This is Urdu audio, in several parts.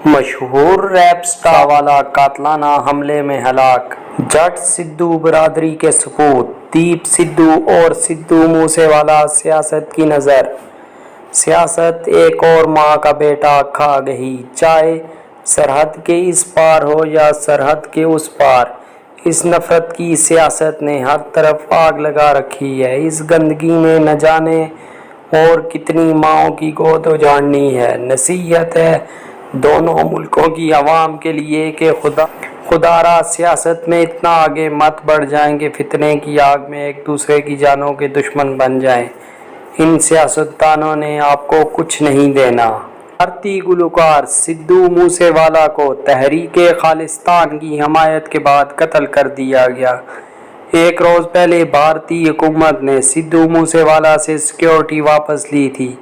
مشہور ریپ سٹار والا قاتلانہ حملے میں ہلاک، جٹ سدھو برادری کے سپوت، دیپ سدھو اور سدھو موسے والا سیاست کی نظر۔ سیاست ایک اور ماں کا بیٹا کھا گئی، چاہے سرحد کے اس پار ہو یا سرحد کے اس پار، اس نفرت کی سیاست نے ہر طرف آگ لگا رکھی ہے۔ اس گندگی میں نہ جانے اور کتنی ماؤں کی گود اجاڑنی ہے۔ نصیحت ہے دونوں ملکوں کی عوام کے لیے کہ خدا را سیاست میں اتنا آگے مت بڑھ جائیں کہ فتنے کی آگ میں ایک دوسرے کی جانوں کے دشمن بن جائیں۔ ان سیاستدانوں نے آپ کو کچھ نہیں دینا۔ بھارتی گلوکار سدھو موسے والا کو تحریک خالصتان کی حمایت کے بعد قتل کر دیا گیا۔ ایک روز پہلے بھارتی حکومت نے سدھو موسے والا سے سیکورٹی واپس لی تھی۔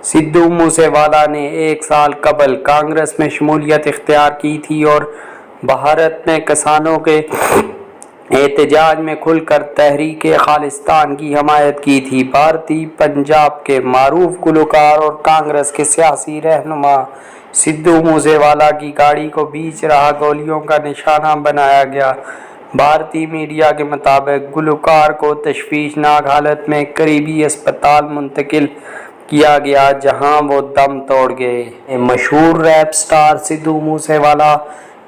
سدھو موسے والا نے ایک سال قبل کانگریس میں شمولیت اختیار کی تھی اور بھارت میں کسانوں کے احتجاج میں کھل کر تحریک خالصتان کی حمایت کی تھی۔ بھارتی پنجاب کے معروف گلوکار اور کانگریس کے سیاسی رہنما سدھو موسے والا کی گاڑی کو بیچ راہ گولیوں کا نشانہ بنایا گیا۔ بھارتی میڈیا کے مطابق گلوکار کو تشویشناک حالت میں قریبی اسپتال منتقل کیا گیا جہاں وہ دم توڑ گئے۔ مشہور ریپ سٹار سدھو موسے والا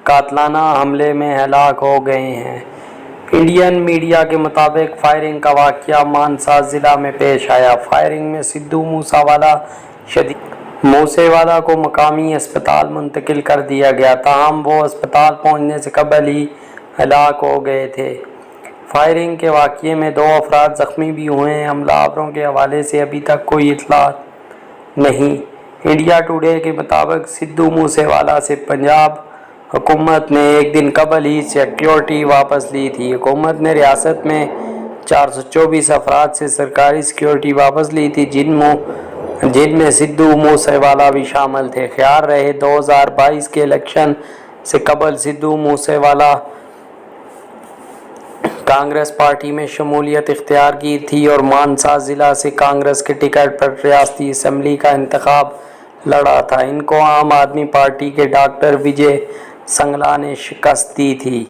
قاتلانہ حملے میں ہلاک ہو گئے ہیں۔ انڈین میڈیا کے مطابق فائرنگ کا واقعہ مانسا ضلع میں پیش آیا۔ فائرنگ میں سدھو موسے والا موسے والا کو مقامی اسپتال منتقل کر دیا گیا، تاہم وہ اسپتال پہنچنے سے قبل ہی ہلاک ہو گئے تھے۔ فائرنگ کے واقعے میں 2 افراد زخمی بھی ہوئے ہیں۔ حملہ آوروں کے حوالے سے ابھی تک کوئی اطلاع نہیں۔ انڈیا ٹوڈے کے مطابق سدھو موسے والا سے پنجاب حکومت نے ایک دن قبل ہی سیکورٹی واپس لی تھی۔ حکومت نے ریاست میں 424 افراد سے سرکاری سیکورٹی واپس لی تھی، جن میں سدھو موسے والا بھی شامل تھے۔ خیال رہے 2022 کے الیکشن سے قبل سدھو موسے والا کانگریس پارٹی میں شمولیت اختیار کی تھی اور مانسا ضلع سے کانگریس کے ٹکٹ پر ریاستی اسمبلی کا انتخاب لڑا تھا۔ ان کو عام آدمی پارٹی کے ڈاکٹر وجے سنگلا نے شکست دی تھی۔